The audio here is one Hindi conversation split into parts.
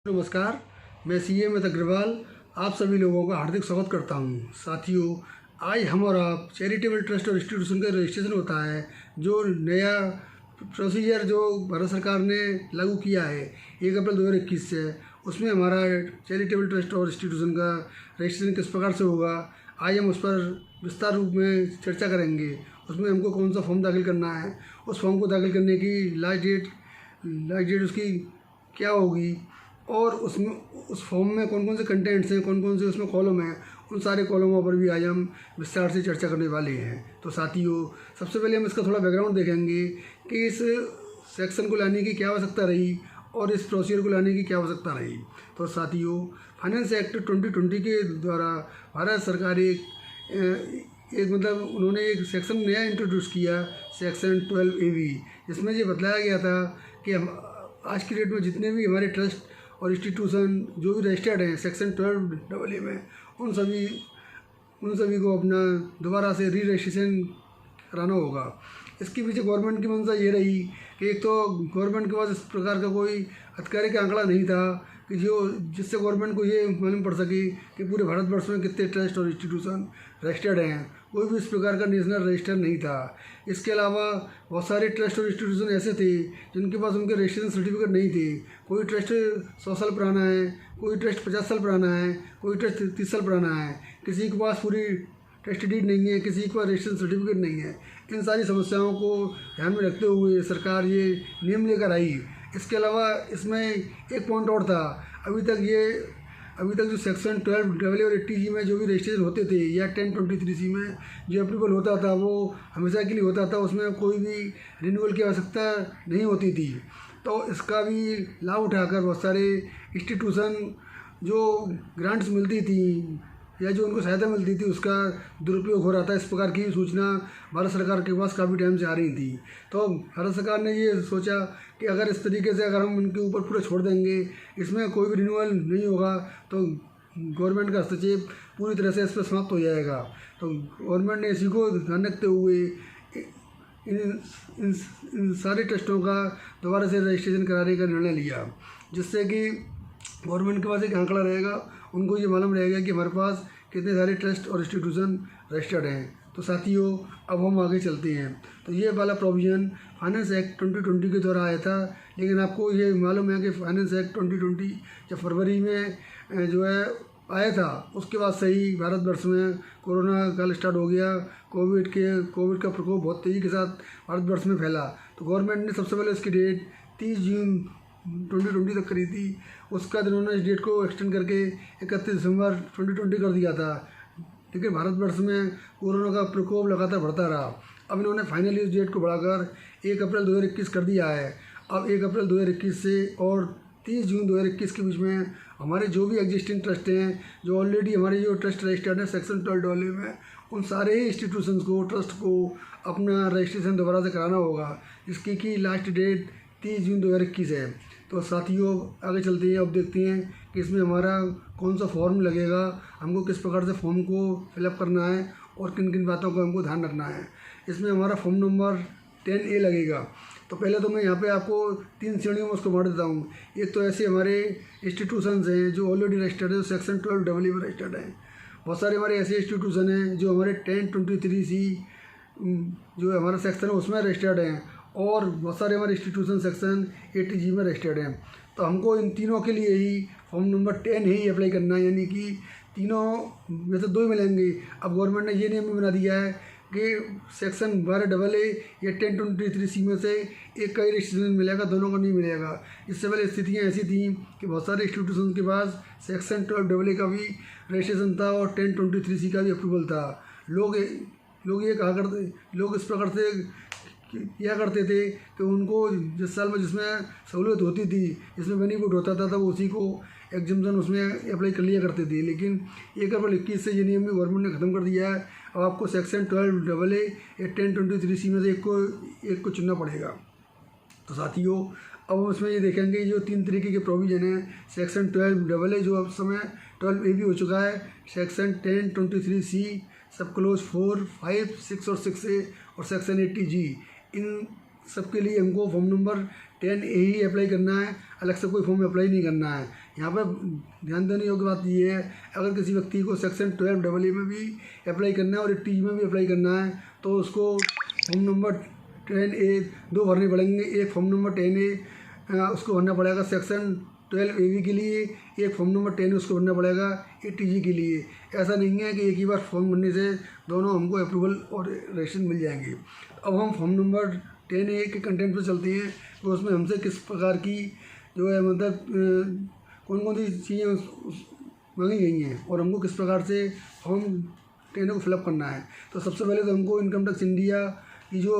नमस्कार, मैं सीए अमित अग्रवाल आप सभी लोगों का हार्दिक स्वागत करता हूं। साथियों, आज हम और आप चैरिटेबल ट्रस्ट और इंस्टीट्यूशन का रजिस्ट्रेशन होता है। जो नया प्रोसीजर जो भारत सरकार ने लागू किया है 1 अप्रैल 2021 से, उसमें हमारा चैरिटेबल ट्रस्ट और इंस्टीट्यूशन का रजिस्ट्रेशन किस प्रकार से होगा, आज हम उस पर विस्तार रूप में चर्चा करेंगे। उसमें हमको कौन सा फॉर्म दाखिल करना है, उस फॉर्म को दाखिल करने की लास्ट डेट उसकी क्या होगी, और उसमें उस फॉर्म में कौन कौन से कंटेंट्स हैं, कौन कौन से उसमें कॉलम हैं, उन सारे कॉलमों पर भी आज हम विस्तार से चर्चा करने वाले हैं। तो साथियों, सबसे पहले हम इसका थोड़ा बैकग्राउंड देखेंगे कि इस सेक्शन को लाने की क्या आवश्यकता रही और इस प्रोसीजर को लाने की क्या आवश्यकता रही। तो साथियों, फाइनेंस एक्ट 2020 के द्वारा भारत सरकार एक मतलब उन्होंने एक सेक्शन नया इंट्रोड्यूस किया, सेक्शन 12AB, जिसमें ये बताया गया था कि हम आज की डेट में जितने भी हमारे ट्रस्ट और इंस्टीट्यूशन जो भी रजिस्टर्ड हैं सेक्शन 12AA में, उन सभी को अपना दोबारा से री रजिस्ट्रेशन कराना होगा। इसके पीछे गवर्नमेंट की मंशा ये रही कि एक तो गवर्नमेंट के पास इस प्रकार का कोई आधिकारिक आंकड़ा नहीं था कि जिससे गवर्नमेंट को ये मालूम पड़ सके कि पूरे भारतवर्ष में कितने ट्रस्ट और इंस्टीट्यूशन रजिस्टर्ड हैं। कोई भी इस प्रकार का नेशनल रजिस्टर नहीं था। इसके अलावा बहुत सारे ट्रस्ट और इंस्टीट्यूशन ऐसे थे जिनके पास उनके रजिस्ट्रेशन सर्टिफिकेट नहीं थे। कोई ट्रस्ट 100 साल पुराना है, कोई ट्रस्ट 50 साल पुराना है, कोई ट्रस्ट 30 साल पुराना है, किसी के पास पूरी ट्रस्ट डीड नहीं है, किसी के पास रजिस्ट्रेशन सर्टिफिकेट नहीं है। इन सारी समस्याओं को ध्यान में रखते हुए सरकार ये नियम लेकर आई। इसके अलावा इसमें एक पॉइंट और था, अभी तक जो सेक्शन 12AA और 80G में जो भी रजिस्ट्रेशन होते थे या 1023C में जो अप्रूवल होता था वो हमेशा के लिए होता था, उसमें कोई भी रिन्यूअल की आवश्यकता नहीं होती थी। तो इसका भी लाभ उठाकर बहुत सारे इंस्टीट्यूशन जो ग्रांट्स मिलती थी या जो उनको सहायता मिलती थी उसका दुरुपयोग हो रहा था। इस प्रकार की सूचना भारत सरकार के पास काफ़ी टाइम से आ रही थी। तो भारत सरकार ने ये सोचा कि अगर इस तरीके से अगर हम उनके ऊपर पूरा छोड़ देंगे, इसमें कोई भी रिन्यूअल नहीं होगा, तो गवर्नमेंट का हस्तक्षेप पूरी तरह से इस पर समाप्त हो जाएगा। तो गवर्नमेंट ने इसी को ध्यान रखते हुए इन सारे ट्रस्टों का दोबारा से रजिस्ट्रेशन कराने का निर्णय लिया, जिससे कि गवर्नमेंट के पास एक आंकड़ा रहेगा, उनको ये मालूम रहेगा कि हमारे पास कितने सारे ट्रस्ट और इंस्टीट्यूशन रजिस्टर्ड हैं। तो साथियों, अब हम आगे चलते हैं। तो ये वाला प्रोविज़न फाइनेंस एक्ट 2020 के द्वारा आया था, लेकिन आपको ये मालूम है कि फाइनेंस एक्ट 2020 जब फरवरी में जो है आया था, उसके बाद से ही भारतवर्ष में कोरोना काल स्टार्ट हो गया। कोविड का प्रकोप बहुत तेज़ी के साथ भारतवर्ष में फैला। तो गवर्नमेंट ने सबसे पहले इसकी डेट 30 जून 2020 तक करी थी। उसका इन्होंने इस डेट को एक्सटेंड करके 31 दिसंबर 2020 कर दिया था, लेकिन भारतवर्ष में कोरोना का प्रकोप लगातार बढ़ता रहा। अब इन्होंने फाइनली इस डेट को बढ़ाकर 1 अप्रैल 2021 कर दिया है। अब 1 अप्रैल 2021 से और 30 जून 2021 के बीच में हमारे जो भी एग्जिस्टिंग ट्रस्ट हैं, जो ऑलरेडी हमारे जो ट्रस्ट रजिस्टर्ड है सेक्शन 12AA में, उन सारे ही इंस्टीट्यूशंस को, ट्रस्ट को अपना रजिस्ट्रेशन दोबारा से कराना होगा, जिसकी कि लास्ट डेट 30 जून 2021 है। तो साथियों, आगे चलते हैं। अब देखते हैं कि इसमें हमारा कौन सा फॉर्म लगेगा, हमको किस प्रकार से फॉर्म को फिलअप करना है और किन किन बातों का हमको ध्यान रखना है। इसमें हमारा फॉर्म नंबर 10A लगेगा। तो पहले तो मैं यहाँ पे आपको 3 श्रेणियों में उसको बांट देता हूँ। एक तो ऐसे हमारे इंस्टीट्यूशंस हैं जो ऑलरेडी रजिस्टर्ड है, सेक्शन 12AA में रजिस्टर्ड हैं। बहुत सारे हमारे ऐसे इंस्टीट्यूशन हैं जो हमारे 1023C जो हमारा सेक्शन है उसमें रजिस्टर्ड हैं, और बहुत सारे हमारे इंस्टीट्यूशन सेक्शन 80G में रजिस्टर्ड हैं। तो हमको इन तीनों के लिए ही फॉर्म नंबर 10 ही अप्लाई करना है, यानी कि तीनों में से 2 ही मिलेंगे। अब गवर्नमेंट ने ये नियम भी बना दिया है कि सेक्शन 12AA या 1023C में से एक का ही रजिस्ट्रेशन मिलेगा, दोनों का नहीं मिलेगा। इससे पहले स्थितियाँ ऐसी थी कि बहुत सारे इंस्टीट्यूशन के पास सेक्शन 12AA का भी रजिस्ट्रेशन था और 1023C का भी अप्रूवल था। लोग इस प्रकार से किया करते थे कि उनको जिस साल में जिसमें सहूलियत होती थी, जिसमें बेनिफिट होता था, तब उसी को एग्जम्पशन उसमें अप्लाई कर लिया करते थे। लेकिन 1 अप्रैल 21 से ये नियम भी गवर्नमेंट ने ख़त्म कर दिया है। अब आपको सेक्शन 12AA या 1023C में से एक को चुनना पड़ेगा। तो साथियों, अब हम इसमें ये देखेंगे जो 3 तरीके के प्रोविज़न हैं। सेक्शन 12AA जो अब समय 12AB हो चुका है, सेक्शन 1023C सब क्लोज 4, 5, 6 और 6A, और सेक्शन 80G। इन सब के लिए हमको फॉर्म नंबर 10A ही अप्लाई करना है, अलग से कोई फॉर्म अप्लाई नहीं करना है। यहाँ पर ध्यान देने योग्य बात ये है, अगर किसी व्यक्ति को सेक्शन 12AA में भी अप्लाई करना है और 80G में भी अप्लाई करना है तो उसको फॉर्म नंबर 10A 2 भरने पड़ेंगे। एक फॉर्म नंबर 10A उसको भरना पड़ेगा सेक्शन 12AB के लिए, एक फॉर्म नंबर 10 उसको भरना पड़ेगा 80G के लिए। ऐसा नहीं है कि एक ही बार फॉर्म भरने से दोनों हमको अप्रूवल और रजिस्ट्रेशन मिल जाएंगे। अब हम फॉर्म नंबर 10A के कंटेंट पर चलते हैं, तो उसमें हमसे किस प्रकार की जो है मतलब कौन कौन सी चीज़ें मांगी गई हैं और हमको किस प्रकार से फॉर्म 10A को फिलअप करना है। तो सबसे पहले तो हमको इनकम टैक्स इंडिया की जो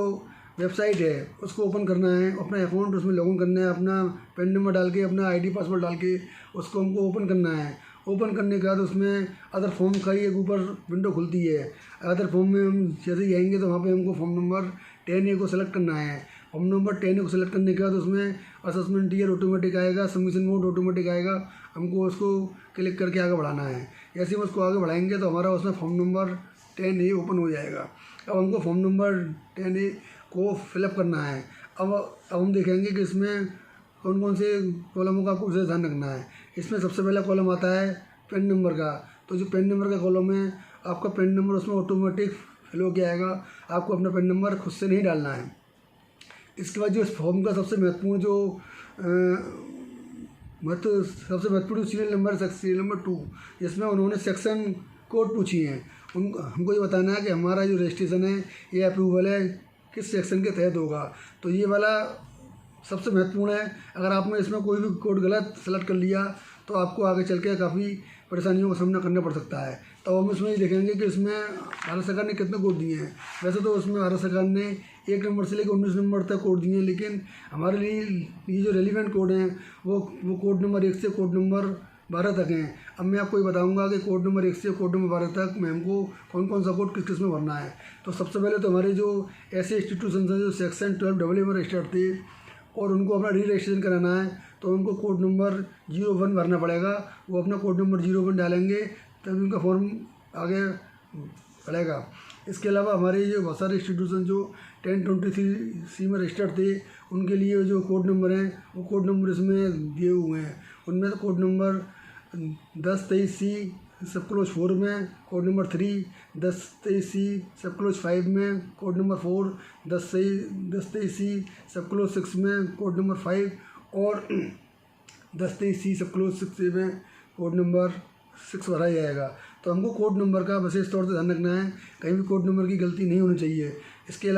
वेबसाइट है उसको ओपन करना है, अपना अकाउंट उसमें लॉगिन करना है, अपना पैन नंबर डाल के, अपना ID पासवर्ड डाल के उसको हमको ओपन करना है। ओपन करने के बाद उसमें अदर फॉर्म का एक ऊपर विंडो खुलती है। अदर फॉर्म में हम जैसे ही आएंगे तो वहाँ पे हमको फॉर्म नंबर 10A को सेलेक्ट करना है। फॉर्म नंबर 10A को सेलेक्ट करने के बाद उसमें असेसमेंट ईयर ऑटोमेटिक आएगा, सबमिशन मोड ऑटोमेटिक आएगा, हमको उसको क्लिक करके आगे बढ़ाना है। जैसे हम उसको आगे बढ़ाएंगे तो हमारा उसमें फॉर्म नंबर 10A ओपन हो जाएगा। अब हमको फॉर्म नंबर 10A को फिलअप करना है। अब हम देखेंगे कि इसमें कौन कौन से कॉलमों का आपको विशेष ध्यान रखना है। इसमें सबसे पहला कॉलम आता है पेन नंबर का। तो जो पेन नंबर का कॉलम है, आपका पेन नंबर उसमें ऑटोमेटिक फिल हो के आएगा, आपको अपना पेन नंबर खुद से नहीं डालना है। इसके बाद जो इस फॉर्म का सबसे महत्वपूर्ण सबसे महत्वपूर्ण सीरियल नंबर 2, जिसमें उन्होंने सेक्शन कोड पूछी हैं। हमको ये बताना है कि हमारा जो रजिस्ट्रेशन है ये अप्रूवल है किस सेक्शन के तहत होगा। तो ये वाला सबसे महत्वपूर्ण है। अगर आपने इसमें कोई भी कोड गलत सेलेक्ट कर लिया तो आपको आगे चल के काफ़ी परेशानियों का सामना करना पड़ सकता है। तो हम इसमें ये देखेंगे कि इसमें भारत सरकार ने कितने कोड दिए हैं। वैसे तो उसमें भारत सरकार ने 1 नंबर से लेकर 19 नंबर तक कोड दिए हैं, लेकिन हमारे लिए ये जो रेलिवेंट कोड हैं वो कोड नंबर 1 से कोड नंबर 12 तक हैं। अब मैं आपको ये बताऊंगा कि कोड नंबर 1 से कोड नंबर 12 तक में हमको कौन कौन सा कोड किस किस में भरना है। तो सबसे पहले तो हमारे जो ऐसे इंस्टीट्यूशन हैं जो सेक्शन 12AA में रजिस्टर्ड थे और उनको अपना री रजिस्ट्रेशन कराना है तो उनको कोड नंबर 01 भरना पड़ेगा। वो अपना कोड नंबर 01 डालेंगे तभी उनका फॉर्म आगे बढ़ेगा। इसके अलावा हमारे ये बहुत सारे इंस्टीट्यूशन जो 1023C में रजिस्टर्ड थे उनके लिए जो कोड नंबर हैं वो कोड नंबर इसमें दिए हुए हैं। उनमें तो कोड नंबर 1023C सब क्लोज 4 में, कोड नंबर 3 1023C सब क्लोज 5 में, कोड नंबर 4 1023C सब क्लोज 6 में, कोड नंबर 5 और 1023C सब क्लोज 6 में कोड नंबर 6 भरा जाएगा। तो हमको कोड नंबर का विशेष तौर से ध्यान रखना है, कहीं भी कोड नंबर की गलती नहीं होनी चाहिए। इसके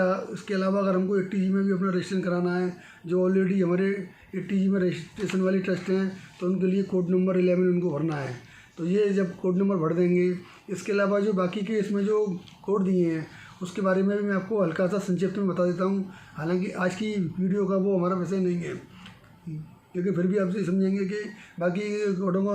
अलावा अगर हमको 80G में भी अपना रजिस्ट्रेशन कराना है, जो ऑलरेडी हमारे 80G में रजिस्ट्रेशन वाली ट्रस्ट हैं तो उनके लिए कोड नंबर 11 उनको भरना है। तो ये जब कोड नंबर भर देंगे, इसके अलावा जो बाकी के इसमें जो कोड दिए हैं उसके बारे में भी मैं आपको हल्का सा संक्षिप्त में बता देता हूँ। हालांकि आज की वीडियो का वो हमारा विषय नहीं है, लेकिन फिर भी आपसे समझेंगे कि बाकी कोडों का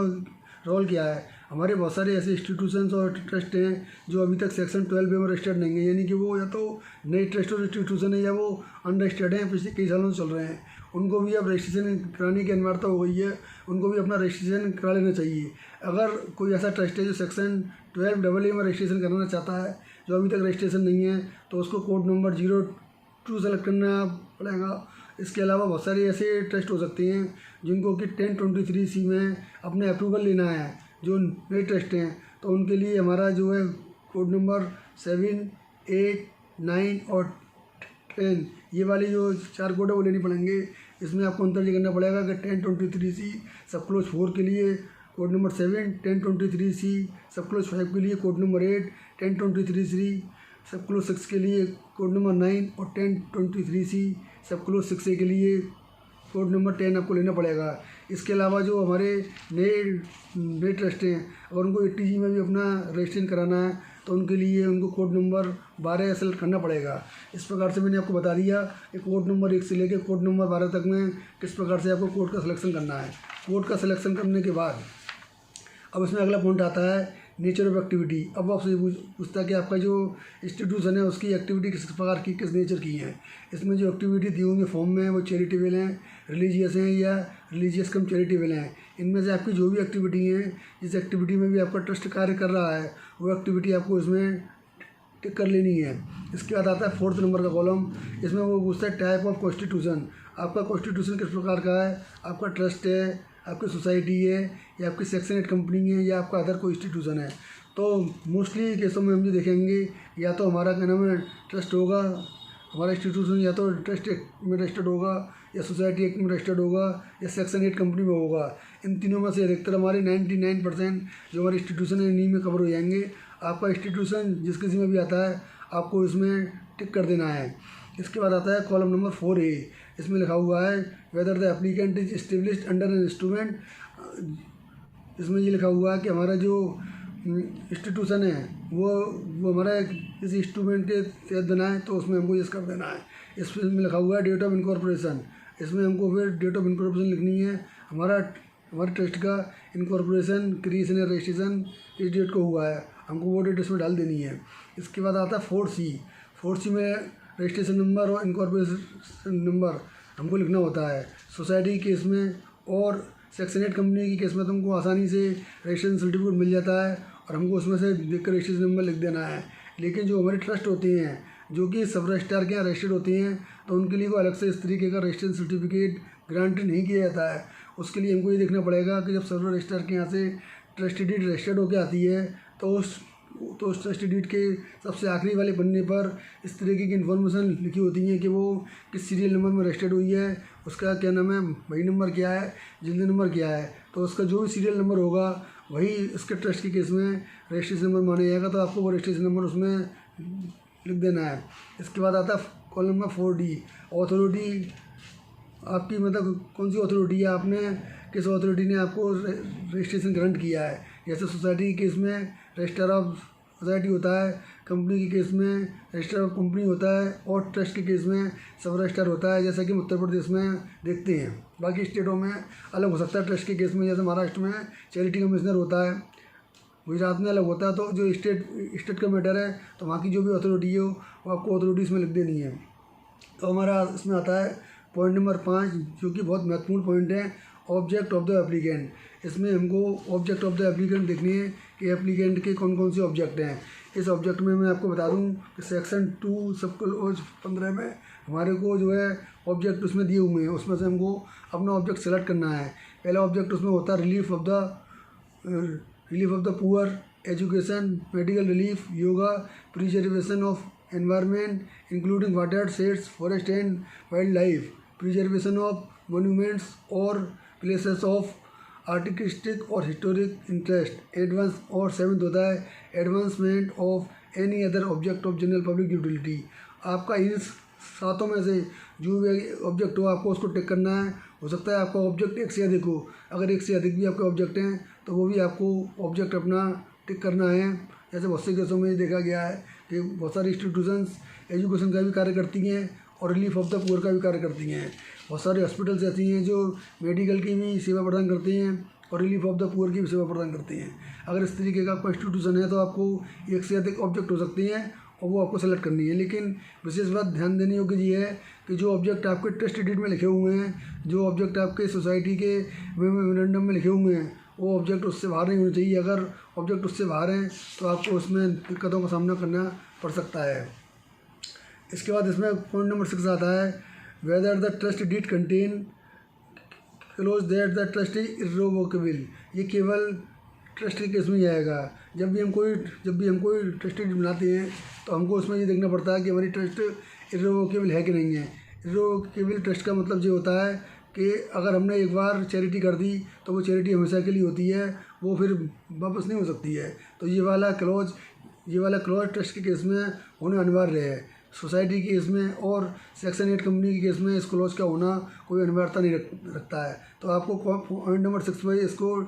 रोल क्या है। हमारे बहुत सारे ऐसे इंस्टीट्यूशंस और ट्रस्ट हैं जो अभी तक सेक्शन 12A में रजिस्टर्ड नहीं है, यानी कि वो या तो नई ट्रस्ट और इंस्टीट्यूशन है या वो अनरजिस्टर्ड हैं, पिछले कई सालों से चल रहे हैं। उनको भी अब रजिस्ट्रेशन कराने की अनिवार्यता हो गई है, उनको भी अपना रजिस्ट्रेशन करा लेना चाहिए। अगर कोई ऐसा ट्रस्ट है जो सेक्शन 12AA में रजिस्ट्रेशन कराना चाहता है जो अभी तक रजिस्ट्रेशन नहीं है तो उसको कोड नंबर 02 सेलेक्ट करना पड़ेगा। इसके अलावा बहुत सारे ऐसे ट्रस्ट हो सकते हैं जिनको कि 1023C में अपने अप्रूवल लेना है, जो नए ट्रस्ट हैं तो उनके लिए हमारा जो है कोड नंबर 7, 8, 9 और 10 ये वाली जो 4 कोड है वो लेने पड़ेंगे। इसमें आपको अंतर ये करना पड़ेगा कि 1023C सब क्लोज 4 के लिए कोड नंबर 7, 1023C सब क्लोज 5 के लिए कोड नंबर 8, 1023C सब क्लोज 6 के लिए कोड नंबर 9 और 1023C सब क्लोज 6A के लिए कोड नंबर 10 आपको लेना पड़ेगा। इसके अलावा जो हमारे नए ट्रस्ट हैं अगर उनको 80G में भी अपना रजिस्ट्रेशन कराना है तो उनके लिए उनको कोड नंबर 12 सेलेक्ट करना पड़ेगा। इस प्रकार से मैंने आपको बता दिया कि कोड नंबर 1 से लेकर कोड नंबर 12 तक में किस प्रकार से आपको कोड का सिलेक्शन करना है। कोड का सिलेक्शन करने के बाद अब इसमें अगला पॉइंट आता है नेचर ऑफ एक्टिविटी। अब आपसे पूछता है कि आपका जो इंस्टीट्यूशन है उसकी एक्टिविटी किस प्रकार की, किस नेचर की है। इसमें जो एक्टिविटी दी हुई है फॉर्म में वो चैरिटेबल हैं, रिलीजियस हैं या रिलीजियस कम चैरिटेबल हैं। इनमें से आपकी जो भी एक्टिविटी हैं, जिस एक्टिविटी में भी आपका ट्रस्ट कार्य कर रहा है वो एक्टिविटी आपको इसमें टिक कर लेनी है। इसके बाद आता है 4th नंबर का कॉलम। इसमें वो पूछता है टाइप ऑफ कॉन्स्टिट्यूशन। आपका कॉन्स्टिट्यूशन किस प्रकार का है, आपका ट्रस्ट है, आपकी सोसाइटी है, या आपकी सेक्शन 8 कंपनी है, या आपका अदर कोई इंस्टीट्यूशन है। तो मोस्टली केसों में हम जो देखेंगे, या तो हमारा क्या नाम है ट्रस्ट होगा, हमारा इंस्टीट्यूशन या तो ट्रस्ट एक्ट में रजिस्टर्ड होगा, या सोसाइटी एक्ट में रजिस्टर्ड होगा, या सेक्शन 8 कंपनी में होगा। इन तीनों में से अधिकतर हमारे 99% जो हमारे इंस्टीट्यूशन है इन्हीं में कवर हो जाएंगे। आपका इंस्टीट्यूशन जिस किसी में भी आता है आपको इसमें टिक कर देना है। इसके बाद आता है कॉलम नंबर 4A। इसमें लिखा हुआ है whether the applicant is established under an instrument. इसमें ये लिखा हुआ है कि हमारा जो इंस्टीट्यूशन है वो हमारा किसी इंस्ट्रूमेंट के तहत बना है, तो उसमें हमको यस कर देना है। इसमें लिखा हुआ है डेट ऑफ इनकॉर्पोरेशन। इसमें हमको फिर डेट ऑफ इनकॉर्पोरेशन लिखनी है। हमारे ट्रस्ट का इनकॉर्पोरेशन, क्रिएशन या रजिस्ट्रेशन इस डेट को हुआ है, हमको वो डेट इसमें डाल देनी है। इसके बाद आता है 4C में रजिस्ट्रेशन नंबर और इनकॉर्पोरेशन नंबर हमको लिखना होता है। सोसाइटी केस में और सेक्शन 8 कंपनी की केस में तुमको आसानी से रजिस्ट्रेशन सर्टिफिकेट मिल जाता है और हमको उसमें से देख कर रजिस्ट्रेशन नंबर लिख देना है। लेकिन जो हमारे ट्रस्ट होते हैं जो कि सब रजिस्ट्रार के यहाँ रजिस्टर्ड होते हैं, तो उनके लिए कोई अलग से इस तरीके का रजिस्ट्रेशन सर्टिफिकेट ग्रांटेड नहीं किया जाता है। उसके लिए हमको ये देखना पड़ेगा कि जब सर्वर रजिस्ट्रार के यहाँ से ट्रस्ट डीड रजिस्टर्ड होकर आती है तो उस ट्रस्ट डीड के सबसे आखिरी वाले पन्ने पर इस तरीके की इन्फॉर्मेशन लिखी होती है कि वो किस सीरियल नंबर में रजिस्टर्ड हुई है, उसका क्या नाम है, वही नंबर क्या है, जिंदगी नंबर क्या है। तो उसका जो भी सीरियल नंबर होगा वही इसके ट्रस्ट के केस में रजिस्ट्रेशन नंबर माना जाएगा, तो आपको वो रजिस्ट्रेशन नंबर उसमें लिख देना है। इसके बाद आता है कॉलम नंबर 4D। अथॉरिटी आपकी मतलब कौन सी अथॉरिटी है, आपने किस अथॉरिटी ने आपको रजिस्ट्रेशन ग्रांट किया है। जैसे सोसाइटी के केस में रजिस्ट्रार ऑफ सोसाइटी होता है, कंपनी के केस में रजिस्ट्रार ऑफ कंपनी होता है, और ट्रस्ट के केस में सब रजिस्ट्रार होता है, जैसा कि उत्तर प्रदेश में देखते हैं। बाकी स्टेटों में अलग हो सकता है। ट्रस्ट के केस में जैसे महाराष्ट्र में चैरिटी कमिश्नर होता है, गुजरात में अलग होता है। तो जो स्टेट का मैटर है तो वहाँ की जो भी अथॉरिटी है वो आपको अथॉरिटी इसमें लिख देनी है। तो हमारा इसमें आता है पॉइंट नंबर 5, जो कि बहुत महत्वपूर्ण पॉइंट है, ऑब्जेक्ट ऑफ द एप्लीकेंट। इसमें हमको ऑब्जेक्ट ऑफ द एप्लीकेंट देखनी है कि एप्लीकेंट के कौन कौन से ऑब्जेक्ट हैं। इस ऑब्जेक्ट में मैं आपको बता दूं कि सेक्शन 2 सब क्लॉज 15 में हमारे को जो है ऑब्जेक्ट उसमें दिए हुए हैं, उसमें से हमको अपना ऑब्जेक्ट सेलेक्ट करना है। पहला ऑब्जेक्ट उसमें होता है relief of the poor, education, medical relief, yoga, preservation of environment including water, sets, forest and wild life, preservation of monuments और प्लेसेस ऑफ आर्टिस्टिक और हिस्टोरिक इंटरेस्ट। एडवांस और 7th होता है advancement of any other object of general public utility. आपका इन 7 में से जो भी ऑब्जेक्ट हो आपको उसको टिक करना है। हो सकता है आपका ऑब्जेक्ट एक से अधिक हो, अगर एक से अधिक भी आपके ऑब्जेक्ट हैं तो वो भी आपको ऑब्जेक्ट अपना टिक करना है। जैसे बहुत से केसों में देखा गया है कि बहुत सारी इंस्टीट्यूशंस एजुकेशन का भी कार्य करती हैं और रिलीफ ऑफ द पुअर का भी कार्य करती हैं। बहुत सारे हॉस्पिटल्स ऐसी हैं जो मेडिकल की भी सेवा प्रदान करती हैं और रिलीफ ऑफ द पुअर की भी सेवा प्रदान करती हैं। अगर इस तरीके का आपका इंस्टीट्यूशन है तो आपको एक से अधिक ऑब्जेक्ट हो सकती हैं और वो आपको सेलेक्ट करनी है। लेकिन विशेष बात ध्यान देने योग्य ये है कि जो ऑब्जेक्ट आपके ट्रस्ट डीड में लिखे हुए हैं, जो ऑब्जेक्ट आपके सोसाइटी के मेमोरेंडम में लिखे हुए हैं, वो ऑब्जेक्ट उससे बाहर नहीं होने चाहिए। अगर ऑब्जेक्ट उससे बाहर हैं तो आपको उसमें दिक्कतों का सामना करना पड़ सकता है। इसके बाद इसमें पॉइंट नंबर 6 आता है whether the trust deed contain clause that the trust is irrevocable. ये केवल ट्रस्ट के केस में ही आएगा। जब भी हम कोई ट्रस्ट डीड बनाते हैं तो हमको उसमें ये देखना पड़ता है कि हमारी ट्रस्ट इर्रिवोकेबल है कि नहीं है। इर्रिवोकेबल ट्रस्ट का मतलब ये होता है कि अगर हमने एक बार चैरिटी कर दी तो वो चैरिटी हमेशा के लिए होती है, वो फिर वापस नहीं हो सकती है। तो ये वाला क्लॉज ट्रस्ट के केस में होना अनिवार्य है। सोसाइटी के केस में और सेक्शन 8 कंपनी के केस में इस क्लॉज का होना कोई अनिवार्यता नहीं रखता है। तो आपको पॉइंट नंबर 6 पर इसको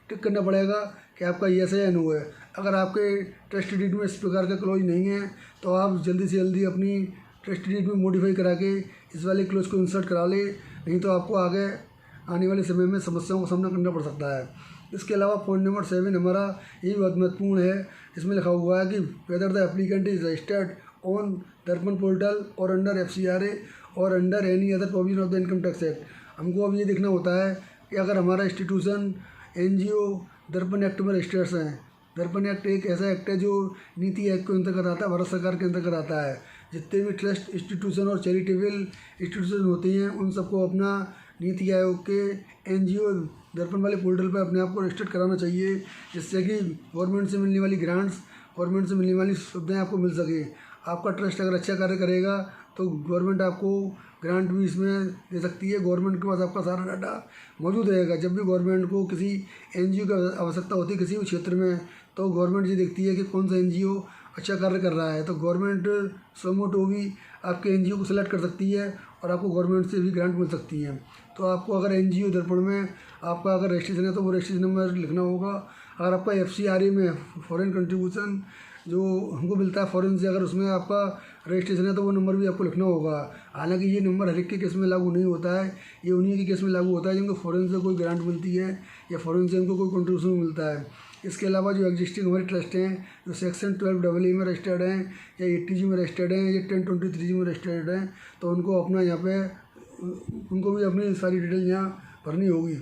टिक करना पड़ेगा कि आपका येस है या नो है। अगर आपके ट्रस्ट डीड में इस प्रकार का क्लॉज नहीं है तो आप जल्दी से जल्दी अपनी ट्रस्ट डीड में मॉडिफाई करा के इस वाले क्लॉज को इंसर्ट करा ले, नहीं तो आपको आगे आने वाले समय में समस्याओं का सामना करना पड़ सकता है। इसके अलावा पॉइंट नंबर 7 हमारा ये बहुत महत्वपूर्ण है। इसमें लिखा हुआ है कि whether the applicant is registered on दर्पण पोर्टल और अंडर FCRA और under any other provision of the income tax act. हमको अब ये देखना होता है कि अगर हमारा इंस्टीट्यूशन NGO दर्पण एक्ट में रजिस्टर्स हैं। दर्पण एक्ट एक ऐसा एक्ट है जो नीति आयोग के अंतर्गत आता है, भारत सरकार के अंतर्गत आता है। जितने भी ट्रस्ट इंस्टीट्यूशन और चैरिटेबल इंस्टीट्यूशन होती हैं उन सबको अपना नीति आयोग के NGO दर्पण वाले पोर्टल पर अपने आप को रजिस्टर कराना चाहिए, जिससे कि गवर्नमेंट से मिलने वाली ग्रांट्स, गवर्नमेंट से मिलने वाली सुविधाएं आपको मिल सके। आपका ट्रस्ट अगर अच्छा कार्य करेगा तो गवर्नमेंट आपको ग्रांट भी इसमें दे सकती है। गवर्नमेंट के पास आपका सारा डाटा मौजूद रहेगा। जब भी गवर्नमेंट को किसी NGO की आवश्यकता होती है किसी भी क्षेत्र में, तो गवर्नमेंट ये देखती है कि कौन सा NGO अच्छा कार्य कर रहा है, तो गवर्नमेंट सोमोटो भी आपके NGO को सिलेक्ट कर सकती है और आपको गवर्नमेंट से भी ग्रांट मिल सकती है। तो आपको अगर NGO दर्पण में आपका अगर रजिस्ट्रेशन है तो वो रजिस्ट्रेशन नंबर लिखना होगा। अगर आपका FCRA में फॉरेन कंट्रीब्यूशन जो हमको मिलता है फॉरेन से, अगर उसमें आपका रजिस्ट्रेशन है तो वो नंबर भी आपको लिखना होगा। हालांकि ये नंबर हर एक के केस में लागू नहीं होता है, ये उन्हीं के केस में लागू होता है जिनको फॉरेन से कोई ग्रांट मिलती है या फॉरेन से उनको कोई कंट्रीब्यूशन मिलता है। इसके अलावा जो एग्जिस्टिंग हमारे ट्रस्ट हैं जो सेक्शन 12AA में रजिस्टर्ड हैं या 80G में रजिस्टर्ड हैं या 1023G में रजिस्टर्ड हैं, तो उनको अपना यहाँ पे उनको भी अपनी सारी डिटेल यहाँ भरनी होगी।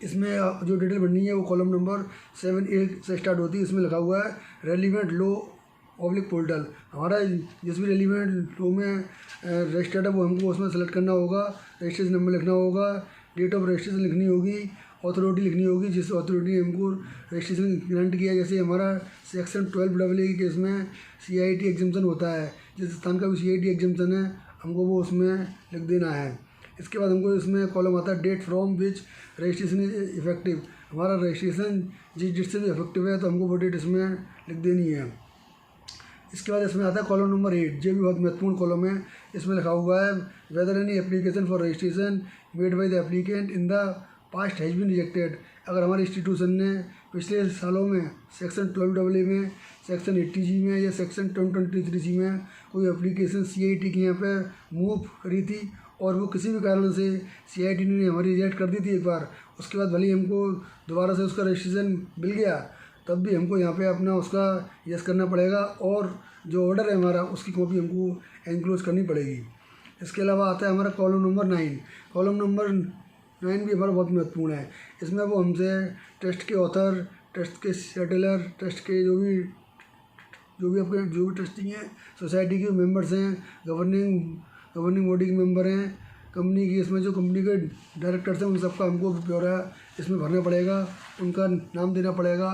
इसमें जो डिटेल भरनी है वो कॉलम नंबर 7A से स्टार्ट होती है। इसमें लिखा हुआ है रेलिवेंट लॉ पब्लिक पोर्टल। हमारा जिस भी रेलिवेंट लॉ में रजिस्टर्ड है वो हमको उसमें सेलेक्ट करना होगा, रजिस्ट्रेशन नंबर लिखना होगा, डेट ऑफ रजिस्ट्रेशन लिखनी होगी, अथॉरिटी लिखनी होगी जिस अथॉरिटी ने हमको रजिस्ट्रेशन ग्रांट किया। जैसे हमारा सेक्शन 12AA के केस में CIT एग्जाम्पशन होता है, जिस स्थान का भी CIT एग्जाम्पशन है हमको वो उसमें लिख देना है। इसके बाद हमको इसमें कॉलम आता है date from which registration is effective. हमारा रजिस्ट्रेशन जिस डेट से भी इफेक्टिव है तो हमको वो डेट इसमें लिख देनी है। इसके बाद इसमें आता है कॉलम नंबर 8, जो भी बहुत महत्वपूर्ण कॉलम है। इसमें लिखा हुआ है whether any application for registration made by the applicant in the past has been rejected. अगर हमारे इंस्टीट्यूशन ने पिछले सालों में सेक्शन 12AA में, सेक्शन 80G में या सेक्शन 1023G में कोई एप्लीकेशन CIT की यहाँ पे मूव करी थी और वो किसी भी कारण से CIT ने हमारी रिजेक्ट कर दी थी एक बार, उसके बाद भले ही हमको दोबारा से उसका रजिस्ट्रेशन मिल गया तब भी हमको यहाँ पे अपना उसका यस करना पड़ेगा और जो ऑर्डर है हमारा उसकी कॉपी हमको एनक्लोज करनी पड़ेगी। इसके अलावा आता है हमारा कॉलम नंबर 9। कॉलम नंबर 9 भी हमारा बहुत महत्वपूर्ण है। इसमें वो हमसे ट्रस्ट के ऑथर, ट्रस्ट के सेटलर, ट्रस्ट के जो भी आपके जो भी ट्रस्टी हैं, सोसाइटी के मेंबर्स हैं, गवर्निंग बॉडी के मेंबर हैं, कंपनी की इसमें जो कंपनी के डायरेक्टर्स हैं उन सबका हमको ब्यौरा इसमें भरना पड़ेगा, उनका नाम देना पड़ेगा,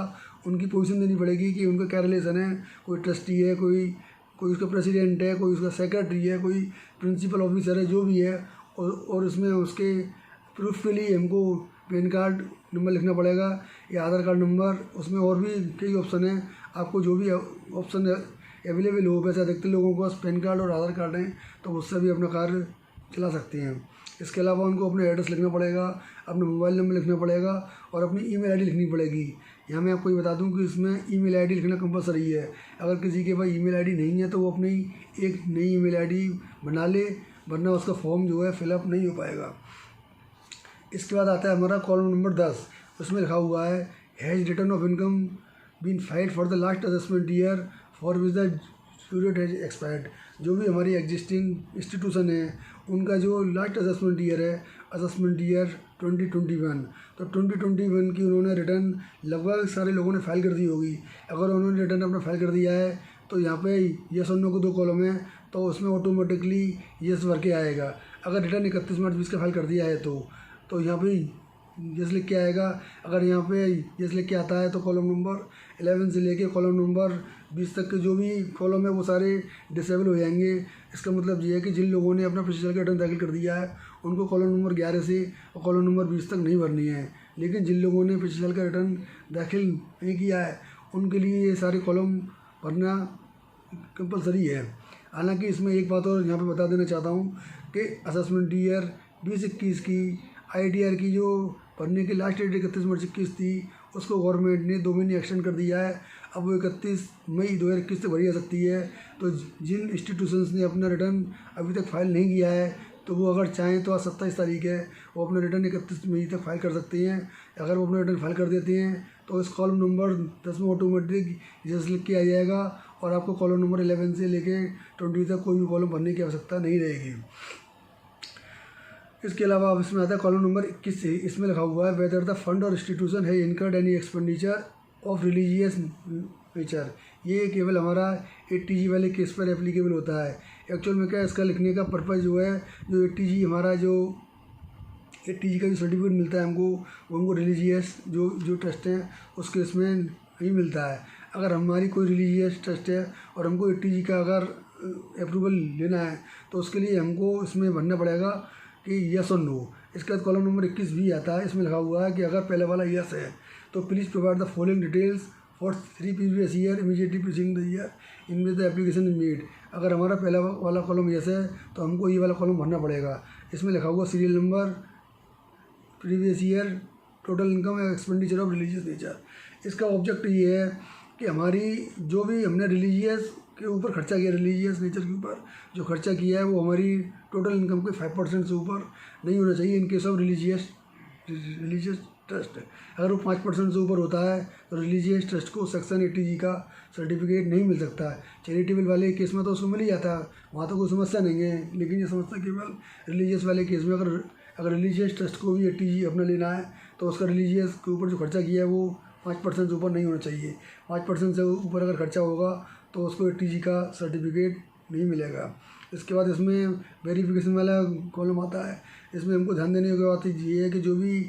उनकी पोजीशन देनी पड़ेगी कि उनका क्या रिलेशन है, कोई ट्रस्टी है, कोई उसका प्रेसिडेंट है, कोई उसका सेक्रेटरी है, कोई प्रिंसिपल ऑफिसर है, जो भी है। और उसमें उसके प्रूफ के लिए हमको पैन कार्ड नंबर लिखना पड़ेगा या आधार कार्ड नंबर। उसमें और भी कई ऑप्शन हैं, आपको जो भी ऑप्शन अवेलेबल हो। वैसे अधिकतर लोगों के पास पैन कार्ड और आधार कार्ड हैं तो उससे भी अपना कार्य चला सकते हैं। इसके अलावा उनको अपना एड्रेस लिखना पड़ेगा, अपना मोबाइल नंबर लिखना पड़ेगा और अपनी ईमेल आईडी लिखनी पड़ेगी। यहाँ मैं आपको ये बता दूँ कि इसमें ईमेल आईडी लिखना कंपलसरी है। अगर किसी के पास ईमेल आईडी नहीं है तो वो अपनी एक नई ईमेल आईडी बना ले, वरना उसका फॉर्म जो है फिलअप नहीं हो पाएगा। इसके बाद आता है हमारा कॉलम नंबर 10। उसमें लिखा हुआ है has return of income been filed for the last assessment year for which the period has expired. जो भी हमारी एग्जिस्टिंग इंस्टीट्यूशन है उनका जो लास्ट असेसमेंट ईयर है, असेसमेंट ईयर 2021, तो 2021 की उन्होंने रिटर्न लगभग सारे लोगों ने फाइल कर दी होगी। अगर उन्होंने रिटर्न अपना फाइल कर दिया है तो यहाँ पे यस और नो को 2 कॉलम है, तो उसमें ऑटोमेटिकली यस भर के आएगा। अगर रिटर्न 31 मार्च 20 का फाइल कर दिया है तो यहाँ पे यस लिख के आएगा। अगर यहाँ पे यस लिख के आता है तो कॉलम नंबर 11 से लेके कॉलम नंबर 20 तक के जो भी कॉलम है वो सारे डिसेबल हो जाएंगे। इसका मतलब ये है कि जिन लोगों ने अपना पिछले साल का रिटर्न दाखिल कर दिया है उनको कॉलम नंबर 11 से और कॉलम नंबर 20 तक नहीं भरनी है। लेकिन जिन लोगों ने पिछले साल का रिटर्न दाखिल नहीं किया है उनके लिए ये सारे कॉलम भरना कंपलसरी है। हालांकि इसमें एक बात और यहाँ पे बता देना चाहता हूँ कि असेसमेंट ईयर 2021 की ITR की जो भरने की लास्ट डेट 31 मार्च 2021 थी उसको गवर्नमेंट ने 2 महीने एक्सटेंड कर दिया है। अब वो 31 मई 2021 तक भरी जा सकती है। तो जिन इंस्टीट्यूशंस ने अपना रिटर्न अभी तक फाइल नहीं किया है तो वो अगर चाहें तो आज 27 तारीख है, वो अपना रिटर्न 31 मई तक फाइल कर सकते हैं। अगर वो अपना रिटर्न फाइल कर देते हैं तो इस कॉलम नंबर 10 में ऑटोमेटिक यस लिख के आ जाएगा और आपको कॉलम नंबर 11 से लेके 20 तक कोई भी कॉलम भरने की आवश्यकता नहीं रहेगी। इसके अलावा अब इसमें आता है कॉलम नंबर 21 से। इसमें लिखा हुआ है वेदर द फंड और इंस्टीट्यूशन है incurred any expenditure of religious nature. ये केवल हमारा 80G वाले केस पर एप्लीकेबल होता है। एक्चुअल में क्या इसका लिखने का पर्पज़ जो है, जो 80G हमारा जो 80G का जो सर्टिफिकेट मिलता है हमको, वो हमको रिलीजियस जो ट्रस्ट हैं उस केस में नहीं मिलता है। अगर हमारी कोई रिलीजियस ट्रस्ट है और हमको 80G का अगर अप्रूवल लेना है तो उसके लिए हमको इसमें भरना पड़ेगा कि यस और नो। इसके बाद कॉलम नंबर 21 भी आता है, इसमें लिखा हुआ है कि अगर पहले वाला यस है तो please provide the following details for 3 previous year immediately preceding the year in which the application is made. अगर हमारा पहला वाला कॉलम यस है तो हमको ये वाला कॉलम भरना पड़ेगा। इसमें लिखा हुआ serial number, previous year, total income या एक्सपेंडिचर ऑफ रिलीजियस नेचर। इसका ऑब्जेक्ट ये है कि हमारी जो भी हमने रिलीजियस के ऊपर खर्चा किया, रिलीजियस नेचर के ऊपर जो खर्चा किया है वो हमारी टोटल इनकम के 5% से ऊपर नहीं होना चाहिए in case of religious trust. अगर वो 5% से ऊपर होता है तो रिलीजियस ट्रस्ट को सेक्शन 80G का सर्टिफिकेट नहीं मिल सकता है। चैरिटेबल वाले केस में तो उसको मिल ही जाता है, वहाँ तो कोई समस्या नहीं है। लेकिन ये समस्या केवल रिलीजियस वाले केस में, अगर रिलीजियस ट्रस्ट को भी 80G अपना लेना है तो उसका रिलीजियस के ऊपर जो खर्चा किया है वो 5% से ऊपर नहीं होना चाहिए। 5% से ऊपर अगर खर्चा होगा तो उसको 80G का सर्टिफिकेट नहीं मिलेगा। इसके बाद इसमें वेरिफिकेशन वाला कॉलम आता है। इसमें हमको ध्यान देने की बात ये है कि जो भी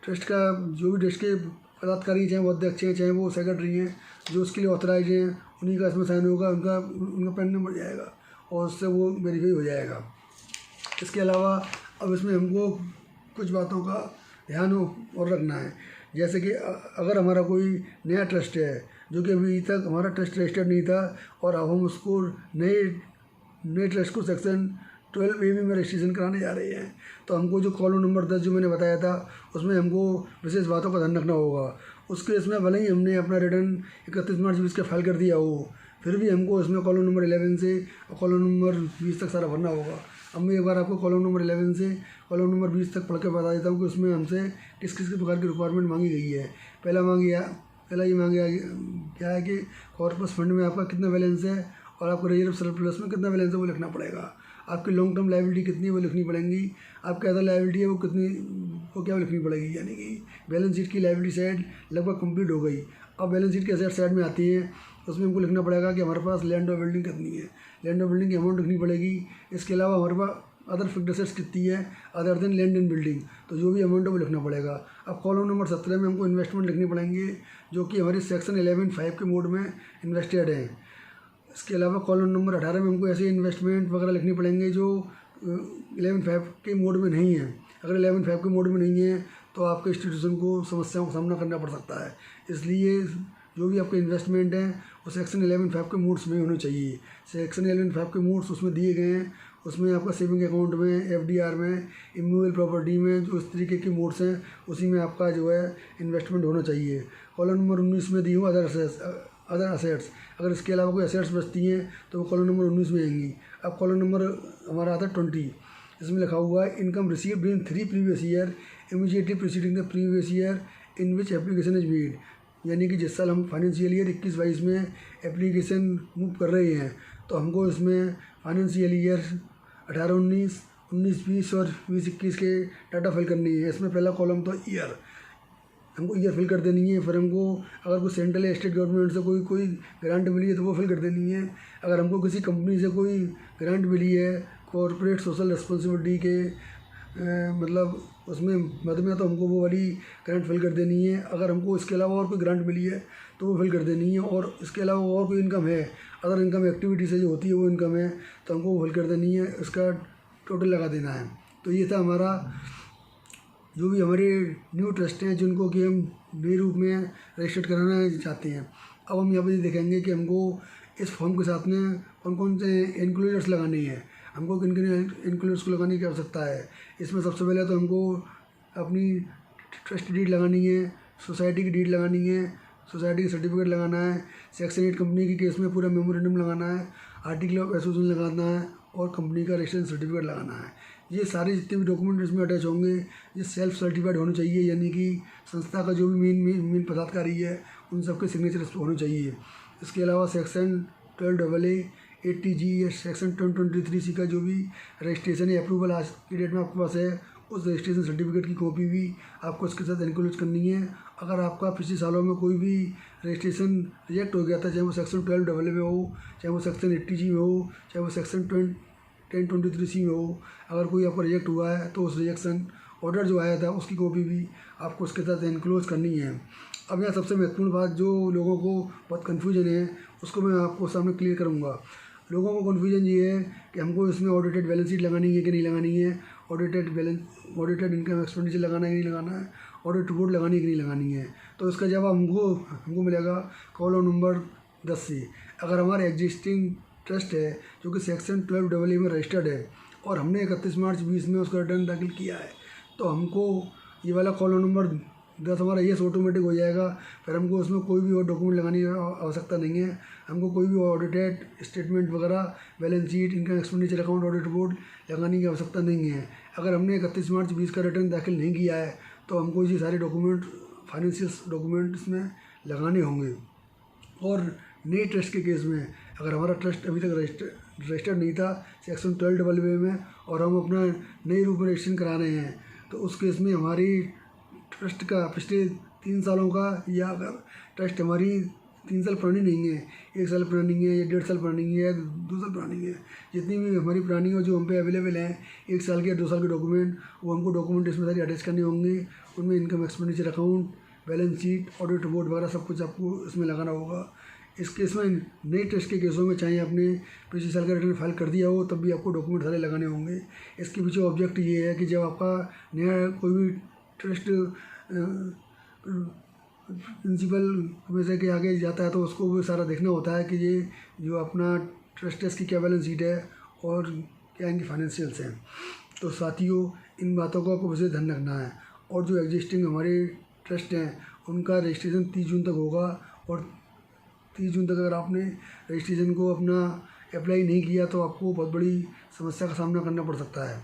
ट्रस्ट के पदाधिकारी, चाहे वो अध्यक्ष हैं चाहे वो सेक्रेटरी हैं, जो उसके लिए ऑथराइज हैं, उन्हीं का इसमें साइन होगा, उनका पैन नंबर जाएगा और उससे वो वेरीफाई हो जाएगा। इसके अलावा अब इसमें हमको कुछ बातों का ध्यान और रखना है। जैसे कि अगर हमारा कोई नया ट्रस्ट है जो कि अभी तक हमारा ट्रस्ट रजिस्टर्ड नहीं था और अब हम उसको नए ट्रस्ट को सेक्शन 12A में रजिस्ट्रेशन कराने जा रहे हैं, तो हमको जो कॉलम नंबर 10 जो मैंने बताया था उसमें हमको विशेष बातों का ध्यान रखना होगा। उसके इसमें भले ही हमने अपना रिटर्न 31 मार्च 20 का फाइल कर दिया हो, फिर भी हमको इसमें कॉलम नंबर 11 से कॉलम नंबर 20 तक सारा भरना होगा। अब मैं एक बार आपको कॉलम नंबर 11 से कॉलम नंबर 20 तक पढ़ के बता देता हूँ कि उसमें हमसे किस किस प्रकार की रिक्वायरमेंट मांगी गई है। पहला ये मांगा क्या है कि कॉर्पस फंड में आपका कितना बैलेंस है और आपको रिजर्व सरप्लस में कितना बैलेंस है वो लिखना पड़ेगा। आपकी लॉन्ग टर्म लायबिलिटी कितनी है वो लिखनी पड़ेंगी। आपकी अदर लायबिलिटी है वो क्या लिखनी पड़ेगी। यानी कि बैलेंस शीट की लायबिलिटी साइड लगभग कंप्लीट हो गई। अब बैलेंस शीट की असेट साइड में आती है, उसमें हमको लिखना पड़ेगा कि हमारे पास लैंड और बिल्डिंग कितनी है, लैंड और बिल्डिंग की अमाउंट लिखनी पड़ेगी। इसके अलावा हमारे पास अदर फिक्स्ड असेट्स कितनी है other than land and building, तो जो भी अमाउंट है वो लिखना पड़ेगा। अब कॉलम नंबर 17 में हमको इन्वेस्टमेंट लिखनी पड़ेंगे जो कि हमारी सेक्शन 11(5) के मोड में इन्वेस्टेड हैं। इसके अलावा कॉलम नंबर 18 में हमको ऐसे इन्वेस्टमेंट वगैरह लिखनी पड़ेंगे जो 11(5) के मोड में नहीं है। अगर 11(5) के मोड में नहीं है तो आपके इंस्टीट्यूशन को समस्याओं का सामना करना पड़ सकता है। इसलिए जो भी आपके इन्वेस्टमेंट हैं वो सेक्शन 11(5) के मोड्स में होने चाहिए। सेक्शन 11(5) के मोड्स उसमें दिए गए हैं। उसमें आपका सेविंग अकाउंट में, FDR में, इमूवेबल प्रॉपर्टी में, जो इस तरीके के मोड्स हैं उसी में आपका जो है इन्वेस्टमेंट होना चाहिए। कॉलम नंबर 19 में दी हूँ अदर असेट्स। अगर इसके अलावा कोई असेट्स बचती हैं तो वो कॉलम नंबर 19 में आएंगी। अब कॉलम नंबर हमारा आता है 20। इसमें लिखा हुआ है income received in 3 previous year immediately preceding the previous year in which application is made. यानी कि जिस साल हम फाइनेंशियल ईयर 21-22 में एप्लीकेशन मूव कर रहे हैं तो हमको इसमें फाइनेंशियल ईयर 18-19, 19-20 और 20-21 के डाटा फिल करनी है। इसमें पहला कॉलम तो ईयर, हमको ईयर फिल कर देनी है। फिर हमको अगर कोई सेंट्रल या स्टेट गवर्नमेंट से कोई ग्रांट मिली है तो वो फिल कर देनी है। अगर हमको किसी कंपनी से कोई ग्रांट मिली है कॉर्पोरेट सोशल रिस्पॉन्सिबिलिटी के मतलब उसमें मद में, तो हमको वो वाली ग्रांट फिल कर देनी है। अगर हमको इसके अलावा और कोई ग्रांट मिली है तो वो फिल कर देनी है। और इसके अलावा और कोई इनकम है, अदर इनकम एक्टिविटी से जो होती है वो इनकम है तो हमको वो फिल कर देनी है। इसका टोटल लगा देना है। तो ये था हमारा जो भी हमारे न्यू ट्रस्ट हैं जिनको कि हम नए रूप में रजिस्टर्ड कराना चाहते हैं। अब हम यहाँ पर देखेंगे कि हमको इस फॉर्म के साथ में कौन कौन से इंक्लूजर्स लगाने हैं, हमको किन किन इंक्लूजर्स को लगाने की आवश्यकता है। इसमें सबसे पहले तो हमको अपनी ट्रस्ट डीड लगानी है, सोसाइटी की डीड लगानी है, सोसाइटी का सर्टिफिकेट लगाना है, सेक्शन 8 कंपनी के केस में पूरा मेमोरेंडम लगाना है, आर्टिकल ऑफ एसोसिएशन लगाना है और कंपनी का रजिस्ट्रेशन सर्टिफिकेट लगाना है। ये सारे जितने भी डॉक्यूमेंट इसमें अटैच होंगे ये सेल्फ सर्टिफाइड होने चाहिए। यानी कि संस्था का जो भी मेन पदाधिकारी है उन सबके सिग्नेचर इस पर होने चाहिए। इसके अलावा सेक्शन 12AA 80G या सेक्शन 1023C का जो भी रजिस्ट्रेशन या अप्रूवल आज की डेट में आपके पास है उस रजिस्ट्रेशन सर्टिफिकेट की कॉपी भी आपको इसके साथ एनक्लोज करनी है। अगर आपका पिछले सालों में कोई भी रजिस्ट्रेशन रिजेक्ट हो गया था, चाहे वो सेक्शन 12AA में हो, चाहे वो सेक्शन 80G में हो, चाहे वो सेक्शन 1023C में हो, अगर कोई आपका रिजेक्ट हुआ है तो उस रिजेक्शन ऑर्डर जो आया था उसकी कॉपी भी आपको उसके साथ एनक्लोज करनी है। अब यहाँ सबसे महत्वपूर्ण बात जो लोगों को बहुत कन्फ्यूजन है उसको मैं आपको सामने क्लियर करूँगा। लोगों को कन्फ्यूजन ये है कि हमको इसमें ऑडिटेड बैलेंस शीट लगानी है कि नहीं लगानी है, ऑडिटेड इनकम एक्सपेंडिचर लगाना है कि नहीं लगाना है, ऑडिट रिपोर्ट लगानी है कि नहीं लगानी है। तो इसका जवाब हमको मिलेगा कॉलम नंबर 10 से। अगर हमारे एग्जिस्टिंग ट्रस्ट है जो कि सेक्शन 12AA में रजिस्टर्ड है और हमने 31 मार्च 20 में उसका रिटर्न दाखिल किया है तो हमको ये वाला कॉलम नंबर 10 हमारा येस ऑटोमेटिक हो जाएगा। फिर हमको उसमें कोई भी और डॉक्यूमेंट लगाने की आवश्यकता नहीं है। हमको कोई भी ऑडिटेड स्टेटमेंट वगैरह, balance sheet, income expenditure account, audit report लगाने की आवश्यकता नहीं है। अगर हमने 31 मार्च 20 का रिटर्न दाखिल नहीं किया है तो हमको ये सारे डॉक्यूमेंट, फाइनेंशियल डॉक्यूमेंट इसमें लगाने होंगे। और नए ट्रस्ट के केस में अगर हमारा ट्रस्ट अभी तक रजिस्टर्ड नहीं था सेक्शन 12AA में और हम अपना नए रूप में रजिस्ट्रेशन करा रहे हैं तो उस केस में हमारी ट्रस्ट का पिछले 3 सालों का, या अगर ट्रस्ट हमारी 3 साल पुरानी नहीं है, 1 साल पुरानी है या 1.5 साल पुरानी है या 2 साल पुरानी है, जितनी भी हमारी पुरानी हो जो हम पे अवेलेबल हैं 1 साल के या 2 साल के डॉक्यूमेंट, वो हमको डॉक्यूमेंट इसमें सारी अटैच करने होंगे। उनमें income expenditure account, balance sheet, audit report वगैरह सब कुछ आपको इसमें लगाना होगा। इस केस में नए ट्रस्ट के केसों में चाहे आपने पिछले साल का रिटर्न फाइल कर दिया हो तब भी आपको डॉक्यूमेंट सारे लगाने होंगे। इसके पीछे ऑब्जेक्ट ये है कि जब आपका नया कोई भी ट्रस्ट प्रिंसिपल में से के आगे जाता है तो उसको भी सारा देखना होता है कि ये जो अपना ट्रस्ट है इसकी क्या बैलेंस शीट है और क्या इनकी फाइनेंशियल्स हैं। तो साथियों इन बातों का आपको विशेष ध्यान रखना है। और जो एग्जिस्टिंग हमारे ट्रस्ट हैं उनका रजिस्ट्रेशन 30 जून तक होगा और 30 जून तक अगर आपने रजिस्ट्रेशन को अपना अप्लाई नहीं किया तो आपको बहुत बड़ी समस्या का सामना करना पड़ सकता है।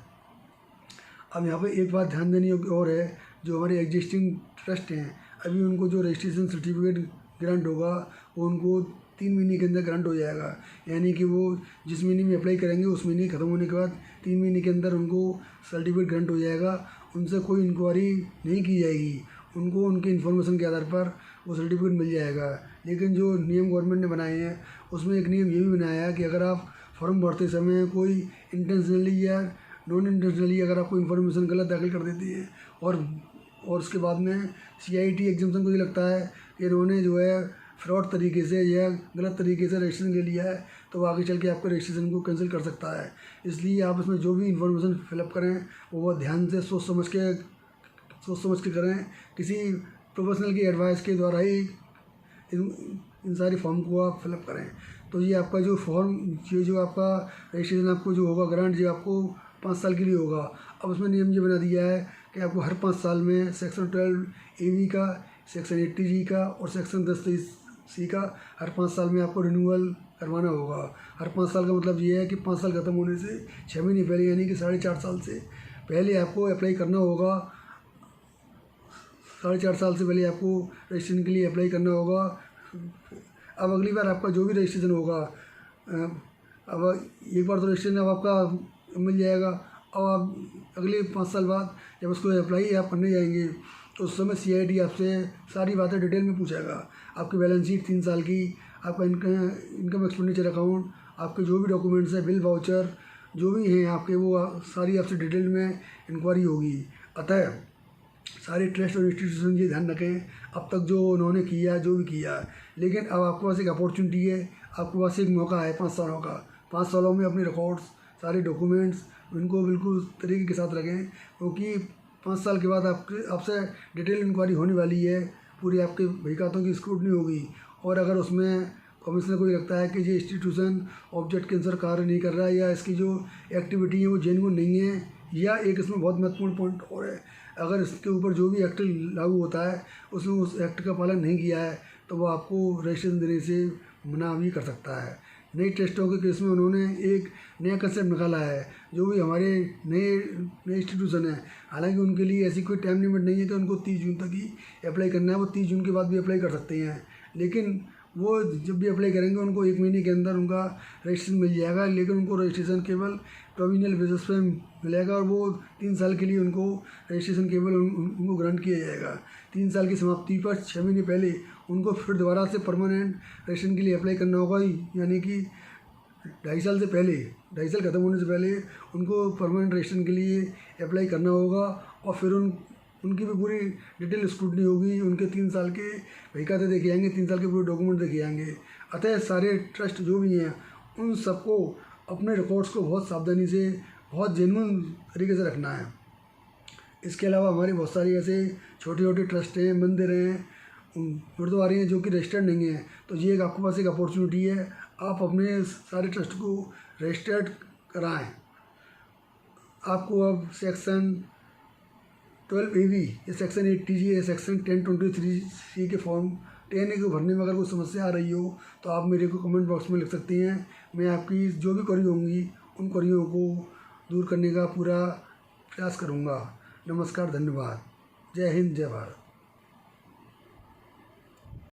अब यहाँ पे एक बात ध्यान देनी और है, जो हमारे एग्जिस्टिंग ट्रस्ट हैं अभी उनको जो रजिस्ट्रेशन सर्टिफिकेट ग्रांट होगा वो उनको 3 महीने के अंदर ग्रांट हो जाएगा। यानी कि वो जिस महीने में अप्लाई करेंगे उस महीने ख़त्म होने के बाद 3 महीने के अंदर उनको सर्टिफिकेट ग्रांट हो जाएगा। उनसे कोई इंक्वायरी नहीं की जाएगी, उनको उनके इन्फॉर्मेशन के आधार पर वो सर्टिफिकेट मिल जाएगा। लेकिन जो नियम गवर्नमेंट ने बनाए हैं उसमें एक नियम ये भी बनाया है कि अगर आप फॉर्म भरते समय कोई इंटेंशनली या नॉन इंटेंशनली अगर आपको इन्फॉर्मेशन गलत दाखिल कर देती है और उसके बाद में CIT एग्जामिशन को ये लगता है कि इन्होंने जो है फ्रॉड तरीके से या गलत तरीके से रजिस्ट्रेशन ले लिया है तो वो आगे चल के आपके रजिस्ट्रेशन को कैंसिल कर सकता है। इसलिए आप इसमें जो भी इन्फॉर्मेशन फिलअप करें वो बहुत ध्यान से सोच समझ के करें। किसी प्रोफेशनल की एडवाइस के द्वारा ही इन सारी फॉर्म को आप फिलअप करें। तो ये आपका जो फॉर्म, ये जो आपका रजिस्ट्रेशन आपको जो होगा ग्रांट, जो आपको 5 साल के लिए होगा। अब उसमें नियम ये बना दिया है कि आपको हर 5 साल में सेक्शन 12AB का, सेक्शन 80G का और सेक्शन 1023C का हर 5 साल में आपको रिन्यूअल करवाना होगा। हर 5 साल का मतलब ये है कि 5 साल ख़त्म होने से 6 महीने पहले यानी कि 4.5 साल से पहले आपको अप्लाई करना होगा। 4.5 साल से पहले आपको रजिस्ट्रेशन के लिए अप्लाई करना होगा। अब अगली बार आपका जो भी रजिस्ट्रेशन होगा, अब एक बार तो रजिस्ट्रेशन अब आपका मिल जाएगा और आप अगले 5 साल बाद जब उसको अप्लाई आप करने जाएंगे तो उस समय CIT आपसे सारी बातें डिटेल में पूछेगा। आपकी बैलेंस शीट 3 साल की, आपका इनकम एक्सपेंडिचर अकाउंट, आपके जो भी डॉक्यूमेंट्स हैं, बिल वाउचर जो भी हैं आपके, वो सारी आपसे डिटेल में इंक्वायरी होगी। अतः सारे ट्रस्ट और इंस्टीट्यूशन ये ध्यान रखें अब तक जो उन्होंने किया, जो भी किया, लेकिन अब आपके पास एक अपॉर्चुनिटी है, आपके पास एक मौका है 5 सालों का। 5 सालों में अपने रिकॉर्ड्स, सारे डॉक्यूमेंट्स उनको बिल्कुल तरीके के साथ रखें, क्योंकि 5 साल के बाद आपसे डिटेल इंक्वायरी होने वाली है। पूरी आपके बहीखातों की स्क्रूटनी होगी और अगर उसमें कमिश्नर को ये लगता है कि ये इंस्टीट्यूशन ऑब्जेक्ट के अनुसार कार्य नहीं कर रहा है या इसकी जो एक्टिविटी है वो जेन्युइन नहीं है, या एक इसमें बहुत महत्वपूर्ण पॉइंट और है, अगर इसके ऊपर जो भी एक्ट लागू होता है उसमें उस एक्ट का पालन नहीं किया है तो वो आपको रजिस्ट्रेशन देने से मना भी कर सकता है। नई ट्रस्टों के केस में उन्होंने एक नया कंसेप्ट निकाला है। जो भी हमारे नए इंस्टीट्यूशन है, हालांकि उनके लिए ऐसी कोई टाइम लिमिट नहीं है कि उनको 30 जून तक ही अप्लाई करना है, वो 30 जून के बाद भी अप्लाई कर सकते हैं, लेकिन वो जब भी अप्लाई करेंगे उनको 1 महीने के अंदर उनका रजिस्ट्रेशन मिल जाएगा, लेकिन उनको रजिस्ट्रेशन केवल प्रोविजनल बेसिस पे मिलेगा और वो 3 साल के लिए उनको रजिस्ट्रेशन केवल उनको ग्रांट किया जाएगा। 3 साल की समाप्ति पर 6 महीने पहले उनको फिर दोबारा से परमानेंट रजिस्ट्रेशन के लिए अप्लाई करना होगा, यानी कि 2.5 साल से पहले, 2.5 साल ख़त्म होने से पहले उनको परमानेंट रजिस्ट्रेशन के लिए अप्लाई करना होगा और फिर उनकी भी पूरी डिटेल स्क्रूटनी होगी, उनके 3 साल के बही खाते देखे जाएंगे, 3 साल के पूरे डॉक्यूमेंट देखे जाएंगे। अतः सारे ट्रस्ट जो भी हैं उन सबको अपने रिकॉर्ड्स को बहुत सावधानी से, बहुत जेन्युइन तरीके से रखना है। इसके अलावा हमारे बहुत सारी ऐसे छोटे छोटे ट्रस्ट हैं, मंदिर हैं, गुरुद्वारे हैं जो कि रजिस्टर्ड नहीं हैं, तो ये एक आपके पास एक अपॉर्चुनिटी है, आप अपने सारे ट्रस्ट को रजिस्टर्ड कराएं। आपको अब सेक्शन 12AB या सेक्शन 80G या सेक्शन 1023C के फॉर्म 10A को भरने में अगर कोई समस्या आ रही हो तो आप मेरे को कमेंट बॉक्स में लिख सकती हैं। मैं आपकी जो भी क्वेरी होंगी उन क्वेरियों को दूर करने का पूरा प्रयास करूँगा। नमस्कार, धन्यवाद। जय हिंद, जय भारत।